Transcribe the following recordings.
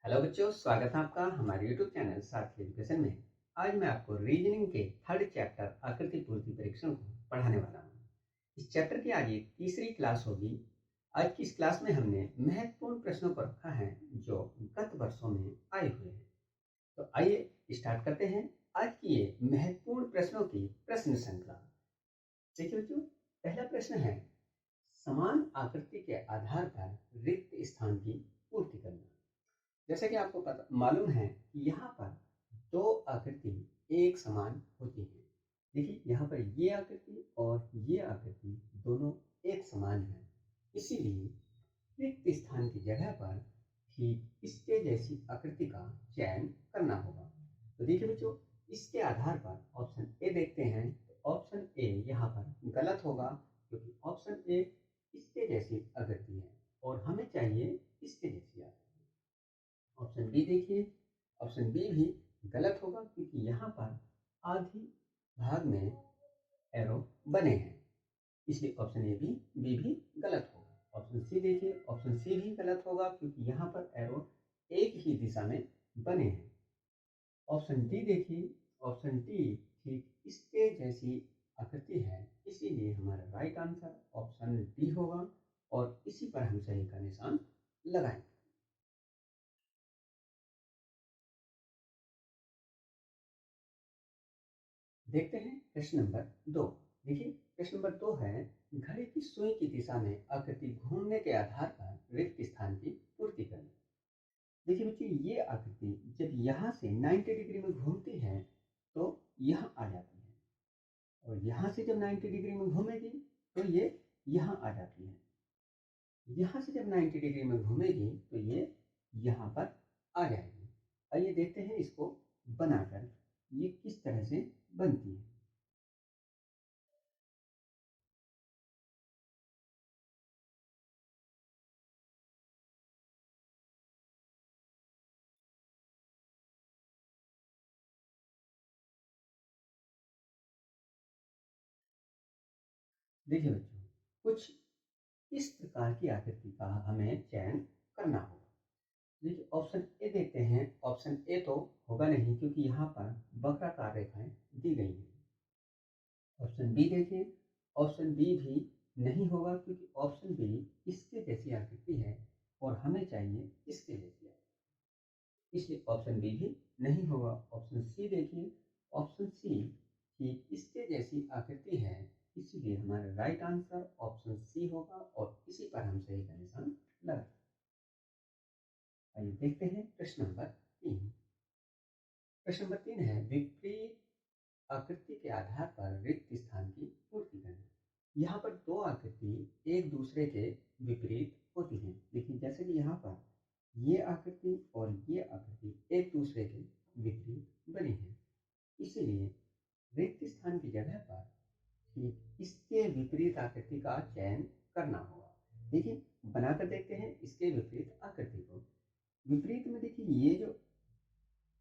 Hello बच्चों, स्वागत है आपका हमारे YouTube चैनल सार्थक एजुकेशन में। आज मैं आपको रीजनिंग के थर्ड चैप्टर आकृति पूर्ति परीक्षण को पढ़ाने वाला हूँ। इस चैप्टर की आज एक तीसरी क्लास होगी। आज की इस क्लास में हमने महत्वपूर्ण प्रश्नों को रखा है जो गत वर्षों में आए हुए हैं। तो आइए स्टार्ट करते हैं आज की ये महत्वपूर्ण प्रश्नों की प्रश्न श्रृंखला। देखिए बच्चों, पहला प्रश्न है समान आकृति के आधार पर रिक्त स्थान की पूर्ति करना। जैसे कि आपको पता मालूम है कि यहाँ पर दो आकृति एक समान होती है। देखिए यहाँ पर ये आकृति और ये आकृति दोनों एक समान है, इसीलिए रिक्त स्थान की जगह पर ठीक इसके जैसी आकृति का चयन करना होगा। तो देखिए बच्चों, इसके आधार पर ऑप्शन ए देखते हैं। तो ऑप्शन ए यहाँ पर गलत होगा क्योंकि ऑप्शन ए इसके जैसी आकृति है और हमें चाहिए इसके जैसी आकृति। ऑप्शन बी देखिए, ऑप्शन बी भी गलत होगा क्योंकि यहाँ पर आधी भाग में एरो बने हैं, इसलिए ऑप्शन ए भी बी भी गलत होगा। ऑप्शन सी देखिए, ऑप्शन सी भी गलत होगा क्योंकि यहाँ पर एरो एक ही दिशा में बने हैं। ऑप्शन डी देखिए, ऑप्शन डी ठीक इसके जैसी आकृति है, इसीलिए हमारा राइट आंसर ऑप्शन डी होगा और इसी पर हम सही का निशान लगाएंगे। देखते हैं प्रश्न नंबर 2। देखिए प्रश्न नंबर 2 है घड़ी की सुई की दिशा में आकृति घूमने के आधार पर रिक्त स्थान की पूर्ति करना। देखिए बच्चों, ये आकृति जब यहाँ से 90 डिग्री में घूमती है तो यहाँ आ जाती है, और यहाँ से जब 90 डिग्री में घूमेगी तो ये यहाँ आ जाती है। यहाँ से जब 90 डिग्री में घूमेगी तो ये यहाँ पर आ जाएगी। आइए देखते हैं इसको बनाकर ये किस तरह से बनती है। देखिए बच्चों, कुछ इस प्रकार की आकृति का हमें चयन करना होगा। देखिए ऑप्शन ए देखते हैं। ऑप्शन ए तो होगा नहीं क्योंकि यहाँ पर वक्राकार रेखाएं दी गई हैं। ऑप्शन बी देखिए, ऑप्शन बी भी नहीं होगा क्योंकि ऑप्शन बी इसके जैसी आकृति है और हमें चाहिए इसके जैसी आकृति, इसलिए ऑप्शन बी भी नहीं होगा। ऑप्शन सी देखिए, ऑप्शन सी ही इसके जैसी आकृति है, इसीलिए हमारा राइट आंसर ऑप्शन सी होगा और इसी पर हम सही का निशान लगाएंगे। आइए देखते हैं प्रश्न नंबर 3। प्रश्न नंबर 3 है विपरीत आकृति के आधार पर रिक्त स्थान की पूर्ति करना। यहाँ पर दो आकृति एक दूसरे के विपरीत होती हैं। देखिए जैसे कि यहाँ पर ये आकृति और ये आकृति एक दूसरे के विपरीत बनी है, इसीलिए रिक्त स्थान की जगह पर ठीक इसके विपरीत आकृति का चयन करना होगा। देखिए बनाकर देखते हैं इसके विपरीत आकृति को। विपरीत में देखिए ये जो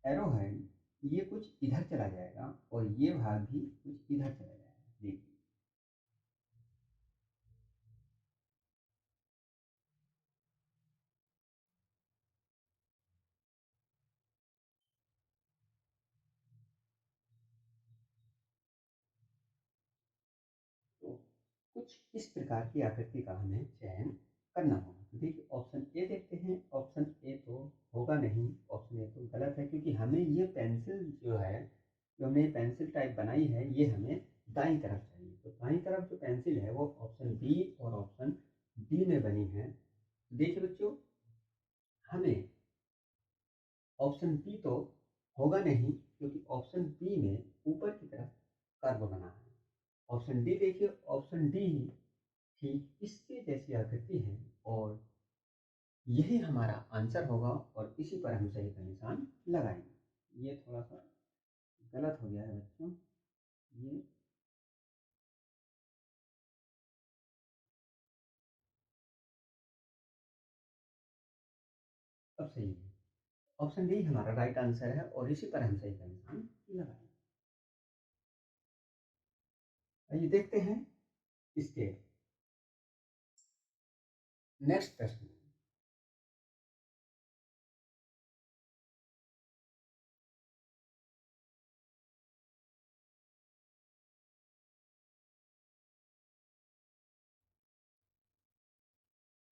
एरो है ये कुछ इधर चला जाएगा और ये भाग भी कुछ इधर चला जाएगा। देखिए तो कुछ इस प्रकार की आकृति का हमें चयन करना होगा। तो देखिए ऑप्शन ए देखते हैं। ऑप्शन ए तो होगा नहीं, ऑप्शन ए तो गलत है क्योंकि हमें ये पेंसिल जो है, जो हमने पेंसिल टाइप बनाई है, ये हमें दाईं तरफ चाहिए। तो दाईं तरफ जो पेंसिल है वो ऑप्शन बी और ऑप्शन डी में बनी है। देखिए बच्चों, हमें ऑप्शन बी तो होगा नहीं क्योंकि ऑप्शन बी में ऊपर की तरफ कर्व बना है। ऑप्शन डी देखिए, ऑप्शन डी ठीक इसके जैसी आकृति है और यही हमारा आंसर होगा और इसी पर हम सही का निशान लगाएंगे। ये थोड़ा सा गलत हो गया है बच्चों, ये अब सही है। ऑप्शन डी हमारा राइट आंसर है और इसी पर हम सही का निशान लगाएंगे। आइए देखते हैं इसके नेक्स्ट प्रश्न।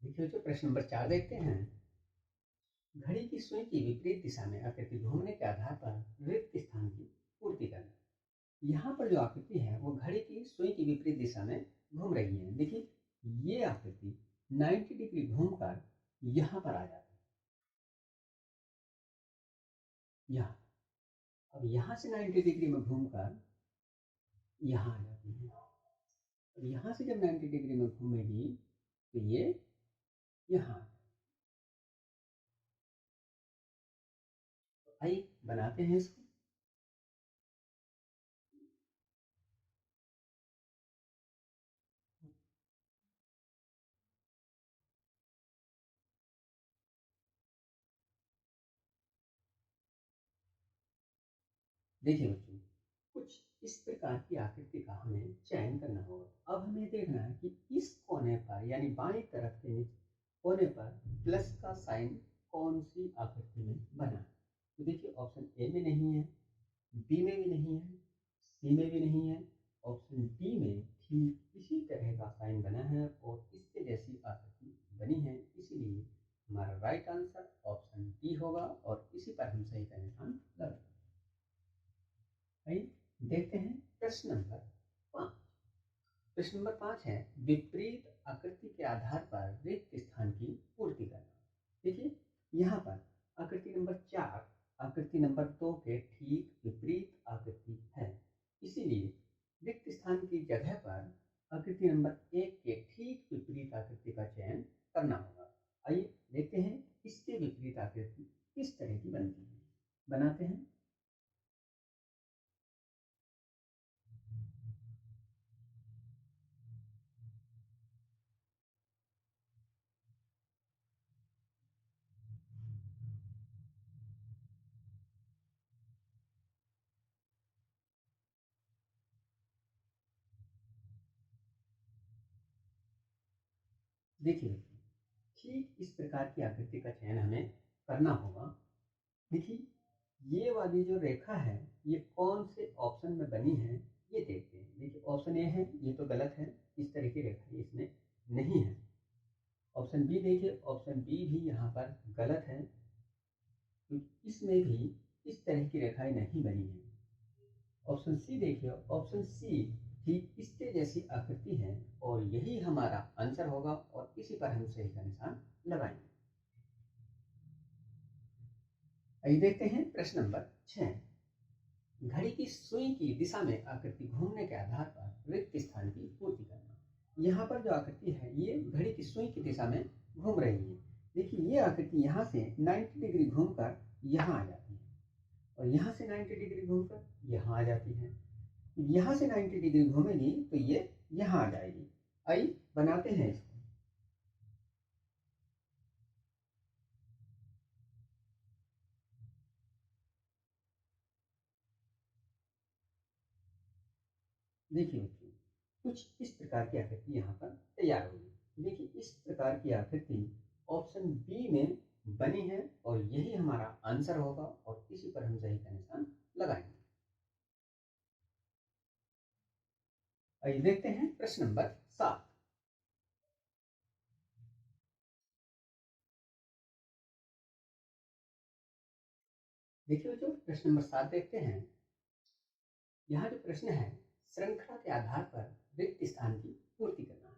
देखिए जो प्रश्न नंबर 4 देखते हैं। घड़ी की सुई की विपरीत दिशा में आकृति घूमने के आधार पर रिक्त स्थान की पूर्ति करना। यहाँ पर जो आकृति है वो घड़ी की सुई की विपरीत दिशा में घूम रही है। देखिए ये आकृति 90 डिग्री घूमकर यहाँ पर आ जाती है, यहाँ। अब यहाँ से 90 डिग्री में घूमकर यहाँ आ जाती है। और यहाँ से जब 90 डिग्री में घूमेगी तो ये यहाँ। आइए बनाते हैं इसको। देखिए बच्चों, कुछ इस प्रकार की आकृति का हमें चयन करना होगा। अब हमें देखना है कि इस कोने पर यानी बाईं तरफ के कोने पर प्लस का साइन कौन सी आकृति में बना है। तो देखिए ऑप्शन ए में नहीं है, बी में भी नहीं है, सी में भी नहीं है, ऑप्शन डी में ठीक इसी तरह का साइन बना है और इसके जैसी आकृति बनी है। इसीलिए हमारा राइट आंसर ऑप्शन डी होगा और इसी पर हम सही का निशान लगाएंगे। आइए देखते हैं प्रश्न नंबर 5। प्रश्न नंबर 5 है विपरीत आकृति के आधार पर रिक्त स्थान की पूर्ति करना। देखिए यहाँ पर आकृति नंबर 4 आकृति नंबर 2 के ठीक विपरीत आकृति है। इसीलिए रिक्त स्थान की जगह पर आकृति नंबर 1 के ठीक विपरीत आकृति का चयन करना होगा। आइए देखते हैं इसके विपरीत आकृति किस तरह की बनती है। बनाते हैं। देखिए ठीक इस प्रकार की आकृति का चयन हमें करना होगा। देखिए ये वाली जो रेखा है ये कौन से ऑप्शन में बनी है ये देखते हैं। देखिए ऑप्शन ए है, ये तो गलत है, इस तरह की रेखा इसमें नहीं है। ऑप्शन बी देखिए, ऑप्शन बी भी यहाँ पर गलत है क्योंकि इसमें भी इस तरह की रेखाएं नहीं बनी है। ऑप्शन सी देखिए, ऑप्शन सी ठीक इसके जैसी आकृति है और यही हमारा आंसर होगा और इसी पर हम सही का निशान लगाएंगे। आइए देखते हैं प्रश्न नंबर 6। घड़ी की सुई की दिशा में आकृति घूमने के आधार पर रिक्त स्थान की पूर्ति करना। यहाँ पर जो आकृति है ये घड़ी की सुई की दिशा में घूम रही है। देखिए ये आकृति यहाँ से 90 डिग्री घूमकर यहाँ आ जाती है और यहाँ से 90 डिग्री घूमकर यहाँ आ जाती है। यहाँ से 90 डिग्री घूमेगी तो ये यहाँ आ जाएगी। आइए बनाते हैं इसको। देखिए बच्चों, कुछ इस प्रकार की आकृति यहाँ पर तैयार होगी। देखिए इस प्रकार की आकृति ऑप्शन बी में बनी है और यही हमारा आंसर होगा और इसी पर हम सही का निशान लगाएंगे। आइए देखते हैं प्रश्न नंबर 7। देखिए बच्चों प्रश्न नंबर 7 देखते हैं। यहाँ जो प्रश्न है श्रृंखला के आधार पर रिक्त स्थान की पूर्ति करना है।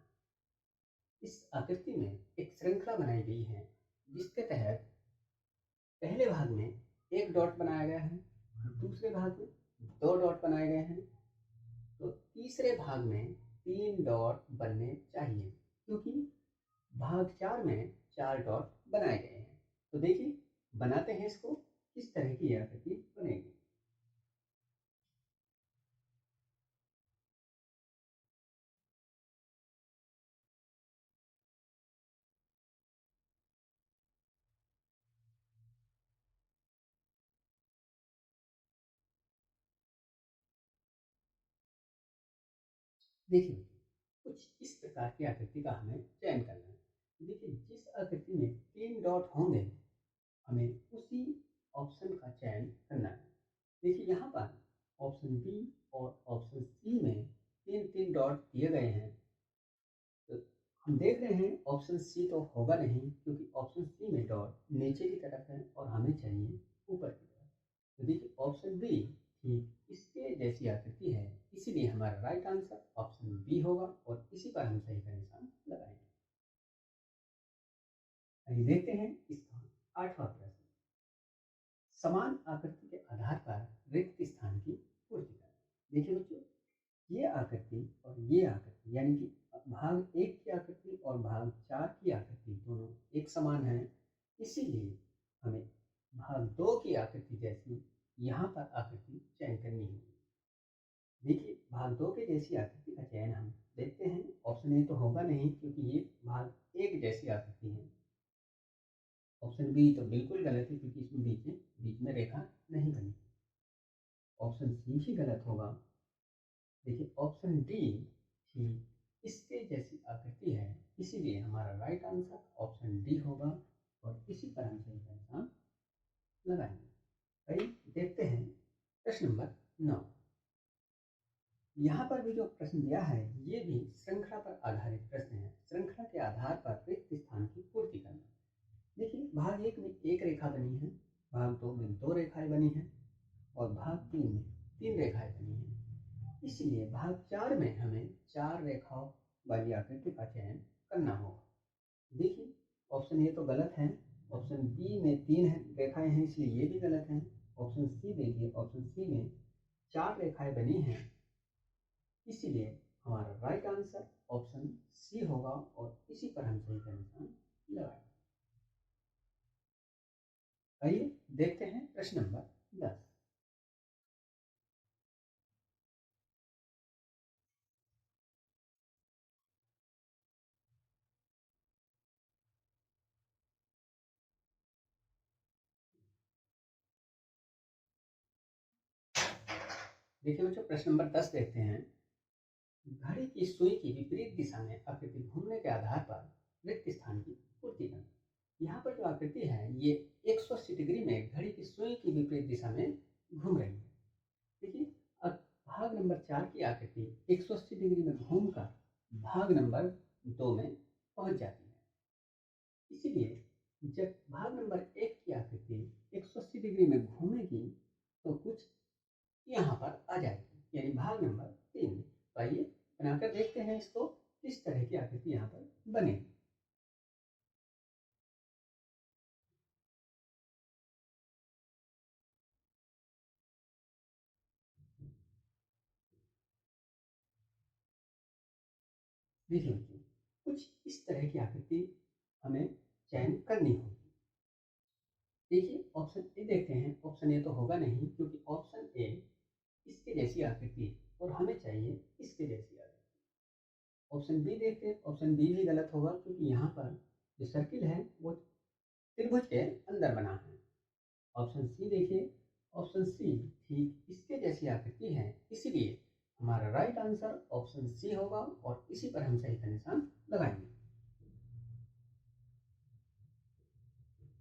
इस आकृति में एक श्रृंखला बनाई गई है जिसके तहत पहले भाग में एक डॉट बनाया गया है, दूसरे भाग में दो डॉट बनाए गए हैं, तो तीसरे भाग में 3 डॉट बनने चाहिए क्योंकि भाग 4 में 4 डॉट बनाए गए हैं। तो देखिए बनाते हैं इसको, किस तरह की आकृति बनेगी। देखिए कुछ इस प्रकार की आकृति का हमें चयन करना है। देखिए जिस आकृति में 3 डॉट होंगे हमें उसी ऑप्शन का चयन करना है। देखिए यहाँ पर ऑप्शन बी और ऑप्शन सी में 3 3 डॉट दिए गए हैं, तो हम हम देख रहे हैं ऑप्शन सी तो होगा नहीं, क्योंकि ऑप्शन सी में डॉट नीचे की तरफ है और हमें चाहिए ऊपर की तरफ। तो देखिए ऑप्शन बी ठीक इसके जैसी आकृति है, इसीलिए हमारा राइट आंसर ऑप्शन बी होगा और इसी पर हम सही का निशान लगाएंगे। आइए देखते हैं इसका आठवां प्रश्न। समान आकृति के आधार पर रिक्त स्थान की पूर्ति करें। देखिए बच्चों, ये आकृति और ये आकृति यानी कि भाग एक की आकृति और भाग चार की आकृति दोनों एक समान है, इसीलिए हमें भाग दो की आकृति जैसी यहाँ पर आकृति चयन करनी होगी। देखिए भाग दो के जैसी आकृति का चयन हम देखते हैं। ऑप्शन ए तो होगा नहीं, क्योंकि ये भाग एक जैसी आकृति है। ऑप्शन बी तो बिल्कुल गलत है, क्योंकि इसमें बीच में रेखा नहीं बनी। ऑप्शन सी ही गलत होगा। देखिए ऑप्शन डी ही इसके जैसी आकृति है, इसीलिए हमारा राइट आंसर ऑप्शन डी होगा और इसी पर हम सही का निशान लगाएंगे। आइए देखते हैं प्रश्न नंबर 9। यहाँ पर भी जो प्रश्न दिया है ये भी श्रृंखला पर आधारित प्रश्न है। श्रृंखला के आधार पर रिक्त स्थान की पूर्ति करना। देखिए भाग एक में एक रेखा बनी है, भाग दो में दो रेखाएं बनी हैं और भाग तीन में तीन रेखाएं बनी हैं। इसलिए भाग चार में हमें चार रेखाओं वाली आकृति का चयन करना होगा। देखिए ऑप्शन ए तो गलत है, ऑप्शन बी में तीन रेखाएं हैं, इसलिए ये भी गलत है। ऑप्शन सी देखिए, ऑप्शन सी में चार रेखाएं बनी हैं, इसीलिए हमारा राइट आंसर ऑप्शन सी होगा और इसी पर हम सही का निशान लगाएंगे। आइए देखते हैं प्रश्न नंबर 10। देखिए बच्चों प्रश्न नंबर 10 देखते हैं। घड़ी की सुई की विपरीत दिशा में आकृति घूमने के आधार पर रिक्त स्थान की पूर्ति करना। यहाँ पर जो आकृति है ये 180 डिग्री में घड़ी की सुई की विपरीत दिशा में घूम रही है। देखिए अब भाग नंबर 4 की आकृति 180 डिग्री में घूमकर भाग नंबर 2 में पहुंच जाती है। इसीलिए जब भाग नंबर 1 की आकृति 180 डिग्री में घूमेगी तो कुछ यहाँ पर आ जाएगी, यानी भाग नंबर 3 में। तो आइए बनाकर देखते हैं इसको, किस तरह की आकृति यहाँ पर बनेगी। देखिए बच्चों, कुछ इस तरह की आकृति हमें चयन करनी होगी। देखिए ऑप्शन ए देखते हैं। ऑप्शन ए तो होगा नहीं, क्योंकि ऑप्शन ए इसके जैसी आकृति है और हमें चाहिए इसके जैसी आकृति। ऑप्शन बी देखते हैं। ऑप्शन बी भी गलत होगा, क्योंकि यहाँ पर जो सर्किल है वो त्रिभुज के अंदर बना है। ऑप्शन सी देखिए, ऑप्शन सी ठीक इसके जैसी आकृति है, इसीलिए हमारा राइट आंसर ऑप्शन सी होगा और इसी पर हम सही का निशान लगाएंगे।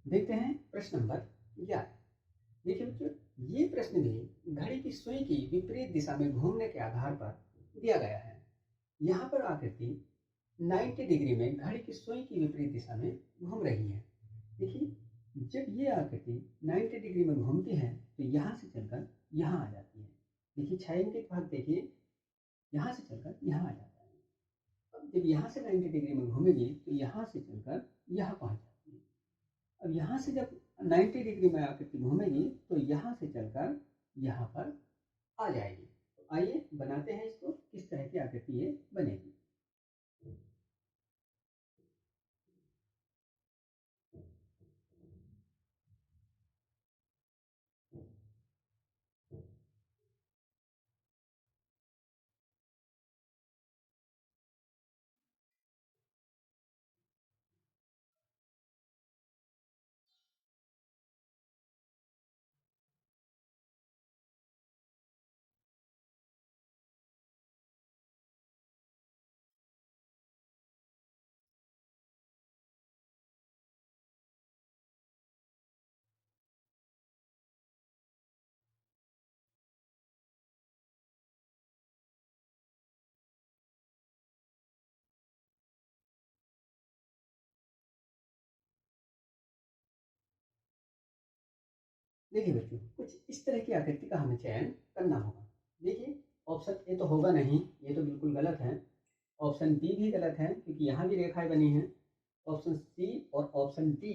देखते हैं प्रश्न नंबर 11। देखिए बच्चों, ये प्रश्न भी घड़ी की सुई की विपरीत दिशा में घूमने के आधार पर दिया गया है। यहाँ पर आकृति 90 डिग्री में घड़ी की सुई की विपरीत दिशा में घूम रही है। देखिए जब ये आकृति 90 डिग्री में घूमती है तो यहाँ से चलकर यहाँ आ जाती है। देखिए छायांकित भाग देखिए, यहाँ से चलकर यहाँ आ जाता है। अब जब यहाँ से 90 डिग्री में घूमेगी तो यहाँ से चलकर यहाँ पहुँच जाती है। अब यहाँ से जब 90 डिग्री में आकृति घूमेगी तो यहाँ से चलकर यहाँ पर आ जाएगी। तो आइए बनाते हैं इसको, किस तरह की आकृति ये बनेगी। देखिए बच्चों, कुछ इस तरह की आकृति का हमें चयन करना होगा। देखिए, ऑप्शन ए तो होगा नहीं, ये तो बिल्कुल गलत है। ऑप्शन बी भी गलत है क्योंकि यहाँ भी रेखाएं बनी हैं। ऑप्शन सी और ऑप्शन डी,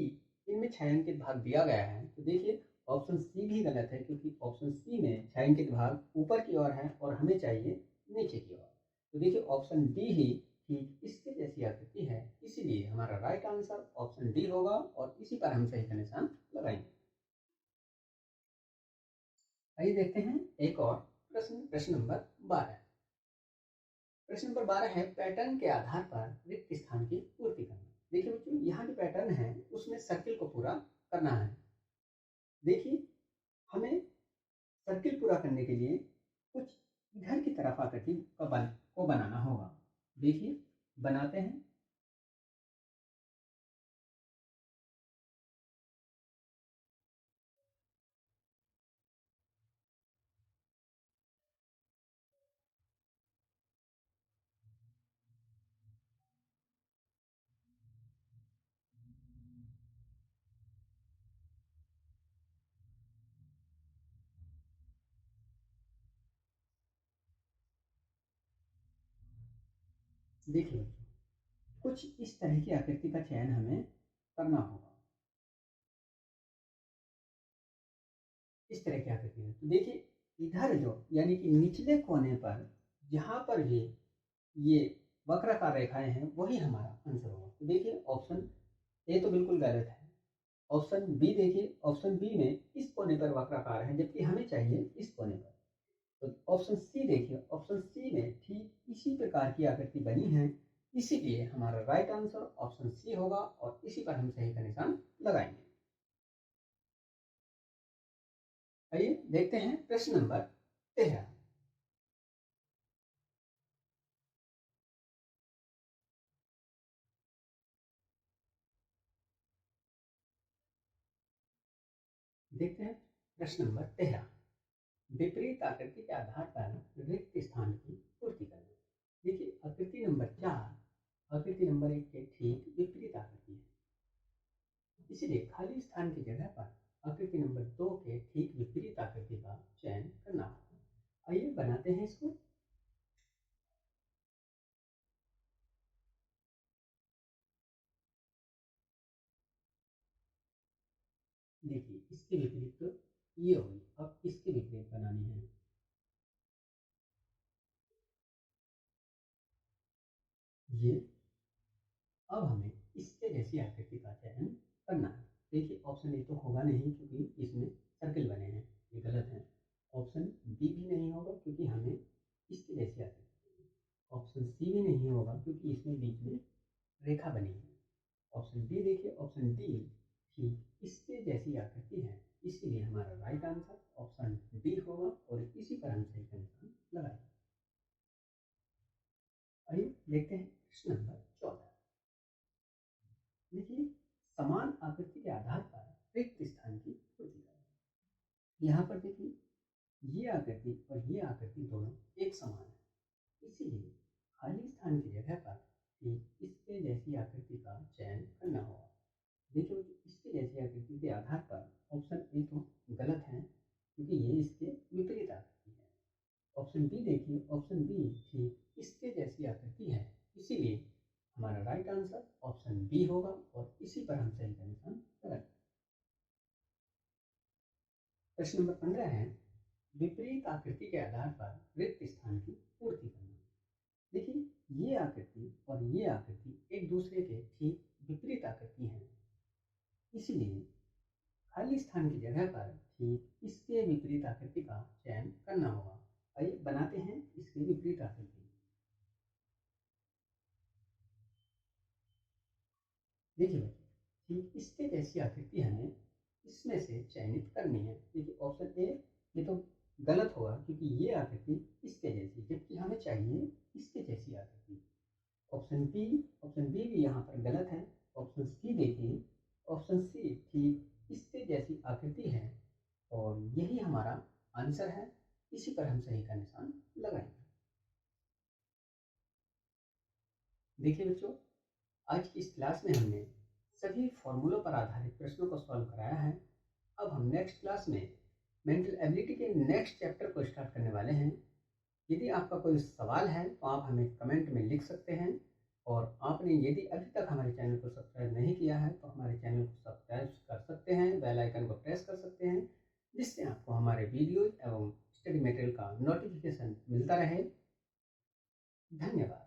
इनमें छायांकित भाग दिया गया है। तो देखिए, ऑप्शन सी भी गलत है क्योंकि ऑप्शन सी में छायांकित भाग ऊपर की ओर है और हमें चाहिए नीचे की ओर। तो देखिए, ऑप्शन डी ही ठीक इसके जैसी आकृति है, इसीलिए हमारा राइट आंसर ऑप्शन डी होगा और इसी पर हम सही का निशान लगाएंगे। आइए देखते हैं एक और प्रश्न, प्रश्न नंबर 12। प्रश्न नंबर 12 है, पैटर्न के आधार पर रिक्त स्थान की पूर्ति करना। देखिए बच्चों, यहाँ जो पैटर्न है उसमें सर्किल को पूरा करना है। देखिए, हमें सर्किल पूरा करने के लिए कुछ इधर की तरफ आकृति को बनाना होगा। देखिए, बनाते हैं। देखिए बच्चों, कुछ इस तरह की आकृति का चयन हमें करना होगा। इस तरह की आकृति है। तो देखिए, इधर जो यानी कि निचले कोने पर जहां पर भी ये वक्राकार रेखाएं हैं वही हमारा आंसर होगा। तो देखिए, ऑप्शन ए तो बिल्कुल गलत है। ऑप्शन बी देखिए, ऑप्शन बी में इस कोने पर वक्राकार है जबकि हमें चाहिए इस कोने पर। तो ऑप्शन सी देखिए, ऑप्शन सी में ठीक इसी प्रकार की आकृति बनी है, इसीलिए हमारा राइट आंसर ऑप्शन सी होगा और इसी पर हम सही का निशान लगाएंगे। आइए देखते हैं प्रश्न नंबर 13। देखते हैं प्रश्न नंबर 13, विपरीत आकृति के आधार पर रिक्त स्थान की पूर्ति करना। देखिए, आकृति नंबर 4 आकृति नंबर 1 के ठीक विपरीत आकृति है, इसलिए खाली स्थान की जगह पर आकृति नंबर 2 के ठीक विपरीत आकृति का चयन करना होगा। आइए बनाते हैं इसको। देखिए, इसके विपरीत तो ये होगी, अब इसके विपरीत बनानी है। ये, अब हमें इसके जैसी आकृति का चयन करना है। देखिए, ऑप्शन ए तो होगा नहीं क्योंकि इसमें सर्किल बने हैं, ये गलत है। ऑप्शन बी भी नहीं होगा क्योंकि हमें इसके जैसी आकृति चाहिए। ऑप्शन सी भी नहीं होगा क्योंकि इसमें बीच में रेखा बनी है। ऑप्शन डी देखिए, ऑप्शन डी ठीक इसके जैसी आकृति है, इसीलिए हमारा राइट आंसर ऑप्शन डी होगा और इसी पर हम सही का निशान लगाएंगे। आइए देखते हैं प्रश्न नंबर 14। देखिए, समान आकृति के आधार पर रिक्त स्थान की पूर्ति करें। यहाँ पर देखिए, ये आकृति और ये आकृति दोनों एक समान है, इसीलिए खाली स्थान की जगह पर ठीक इसके जैसी आकृति का चयन करना होगा। देखिए, इसके जैसी आकृति के आधार पर ऑप्शन ए तो गलत है क्योंकि ये इसके विपरीत आकृति है। ऑप्शन बी देखिए, ऑप्शन बी ठीक इसके जैसी आकृति है, इसीलिए हमारा राइट आंसर ऑप्शन बी होगा और इसी पर हम सही का निशान लगाएंगे। प्रश्न नंबर 15 है, विपरीत आकृति के आधार पर रिक्त स्थान की पूर्ति करना। देखिए, ये आकृति और ये आकृति एक दूसरे के ठीक विपरीत आकृति हैं, इसीलिए खाली स्थान की जगह पर ठीक इसके विपरीत आकृति का चयन करना होगा। आइए बनाते हैं इसके विपरीत आकृति। देखिए बच्चों, ठीक इसके जैसी आकृति हमें इसमें से चयनित करनी है। देखिए, ऑप्शन ए ये तो गलत होगा क्योंकि ये आकृति इसके जैसी, जबकि हमें चाहिए इसके जैसी आकृति। ऑप्शन बी भी यहाँ पर गलत है। ऑप्शन सी देखिए, ऑप्शन सी ठीक इसके जैसी आकृति है और यही हमारा आंसर है, इसी पर हम सही का निशान लगाएंगे। देखिए बच्चों, आज की इस क्लास में हमने सभी फॉर्मूलों पर आधारित प्रश्नों को सॉल्व कराया है। अब हम नेक्स्ट क्लास में मेंटल एबिलिटी के नेक्स्ट चैप्टर को स्टार्ट करने वाले हैं। यदि आपका कोई सवाल है तो आप हमें कमेंट में लिख सकते हैं, और आपने यदि अभी तक हमारे चैनल को सब्सक्राइब नहीं किया है तो हमारे चैनल को सब्सक्राइब कर सकते हैं, बेल आइकन को प्रेस कर सकते हैं, जिससे आपको हमारे वीडियो एवं स्टडी मटेरियल का नोटिफिकेशन मिलता रहे। धन्यवाद।